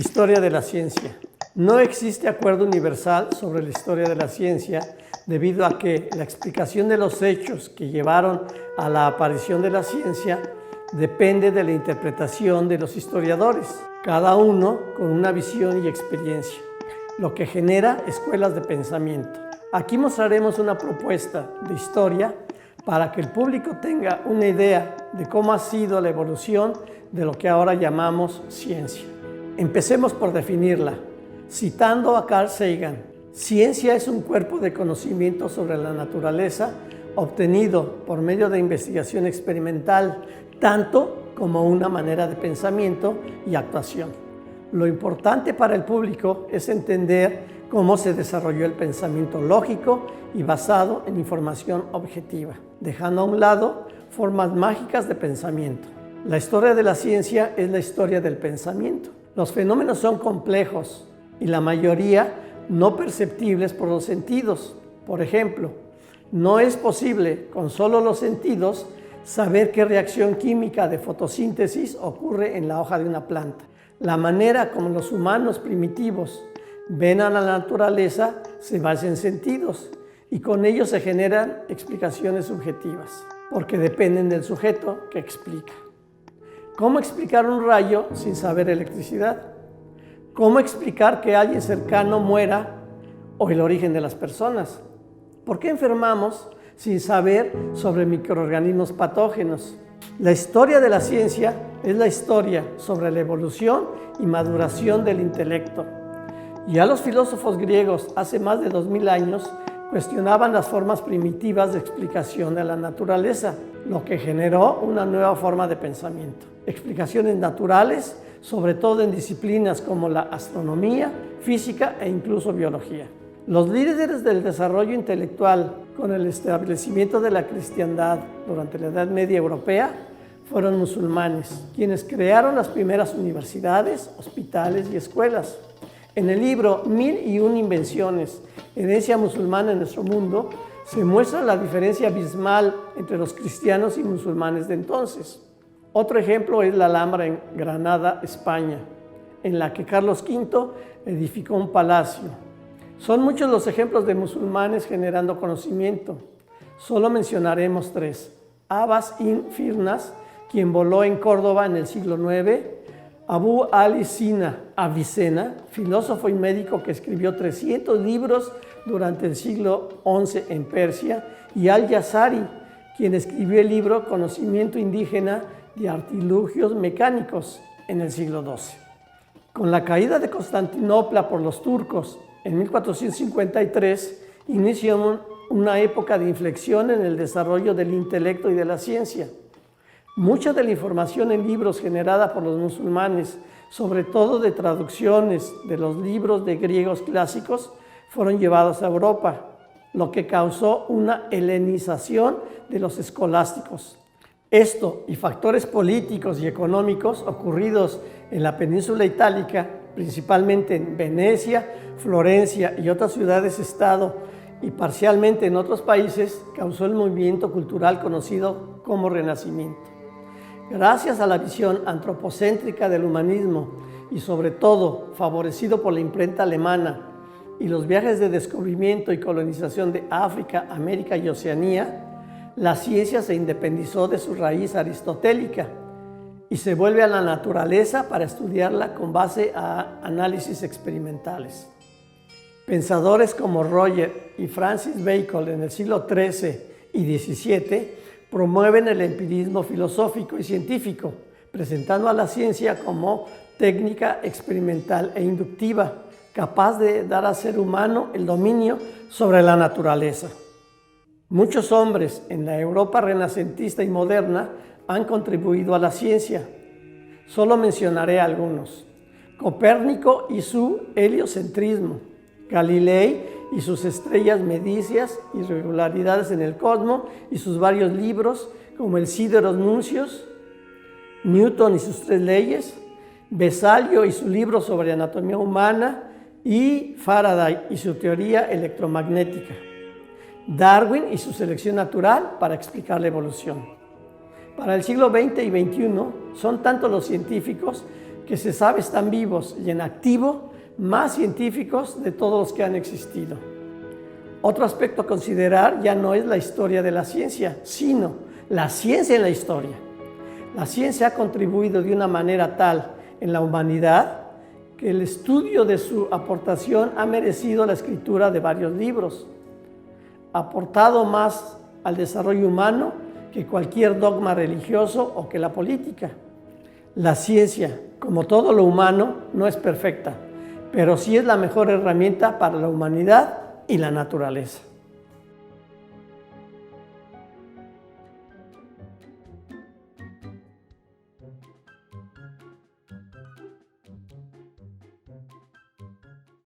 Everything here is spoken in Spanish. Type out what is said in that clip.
Historia de la ciencia. No existe acuerdo universal sobre la historia de la ciencia debido a que la explicación de los hechos que llevaron a la aparición de la ciencia depende de la interpretación de los historiadores, cada uno con una visión y experiencia, lo que genera escuelas de pensamiento. Aquí mostraremos una propuesta de historia para que el público tenga una idea de cómo ha sido la evolución de lo que ahora llamamos ciencia. Empecemos por definirla, citando a Carl Sagan. Ciencia es un cuerpo de conocimiento sobre la naturaleza obtenido por medio de investigación experimental, tanto como una manera de pensamiento y actuación. Lo importante para el público es entender cómo se desarrolló el pensamiento lógico y basado en información objetiva, dejando a un lado formas mágicas de pensamiento. La historia de la ciencia es la historia del pensamiento. Los fenómenos son complejos y la mayoría no perceptibles por los sentidos. Por ejemplo, no es posible con solo los sentidos saber qué reacción química de fotosíntesis ocurre en la hoja de una planta. La manera como los humanos primitivos ven a la naturaleza se basa en sentidos y con ellos se generan explicaciones subjetivas, porque dependen del sujeto que explica. ¿Cómo explicar un rayo sin saber electricidad? ¿Cómo explicar que alguien cercano muera o el origen de las personas? ¿Por qué enfermamos sin saber sobre microorganismos patógenos? La historia de la ciencia es la historia sobre la evolución y maduración del intelecto. Ya los filósofos griegos hace más de 2000 años cuestionaban las formas primitivas de explicación de la naturaleza, lo que generó una nueva forma de pensamiento. Explicaciones naturales, sobre todo en disciplinas como la astronomía, física e incluso biología. Los líderes del desarrollo intelectual con el establecimiento de la cristiandad durante la Edad Media europea fueron musulmanes, quienes crearon las primeras universidades, hospitales y escuelas. En el libro 1001 invenciones, herencia musulmana en nuestro mundo, se muestra la diferencia abismal entre los cristianos y musulmanes de entonces. Otro ejemplo es la Alhambra en Granada, España, en la que Carlos V edificó un palacio. Son muchos los ejemplos de musulmanes generando conocimiento. Solo mencionaremos tres. Abbas ibn Firnas, quien voló en Córdoba en el siglo IX, Abu Ali Sina Avicena, filósofo y médico que escribió 300 libros durante el siglo XI en Persia, y Al-Jazari, quien escribió el libro Conocimiento indígena de artilugios mecánicos en el siglo XII. Con la caída de Constantinopla por los turcos en 1453, inició una época de inflexión en el desarrollo del intelecto y de la ciencia. Mucha de la información en libros generada por los musulmanes, sobre todo de traducciones de los libros de griegos clásicos, fueron llevados a Europa, lo que causó una helenización de los escolásticos. Esto y factores políticos y económicos ocurridos en la península itálica, principalmente en Venecia, Florencia y otras ciudades-estado, y parcialmente en otros países, causó el movimiento cultural conocido como Renacimiento. Gracias a la visión antropocéntrica del humanismo y sobre todo favorecido por la imprenta alemana y los viajes de descubrimiento y colonización de África, América y Oceanía, la ciencia se independizó de su raíz aristotélica y se vuelve a la naturaleza para estudiarla con base a análisis experimentales. Pensadores como Roger y Francis Bacon en el siglo XIII y XVII promueven el empirismo filosófico y científico, presentando a la ciencia como técnica experimental e inductiva, capaz de dar al ser humano el dominio sobre la naturaleza. Muchos hombres en la Europa renacentista y moderna han contribuido a la ciencia. Solo mencionaré algunos. Copérnico y su heliocentrismo, Galilei y sus estrellas medicias, irregularidades en el cosmos y sus varios libros como el Sideros Nuncios, Newton y sus tres leyes, Besalio y su libro sobre anatomía humana y Faraday y su teoría electromagnética, Darwin y su selección natural para explicar la evolución. Para el siglo XX y XXI son tantos los científicos que se sabe están vivos y en activo más científicos de todos los que han existido. Otro aspecto a considerar ya no es la historia de la ciencia, sino la ciencia en la historia. La ciencia ha contribuido de una manera tal en la humanidad que el estudio de su aportación ha merecido la escritura de varios libros. Ha aportado más al desarrollo humano que cualquier dogma religioso o que la política. La ciencia, como todo lo humano, no es perfecta, pero sí es la mejor herramienta para la humanidad y la naturaleza.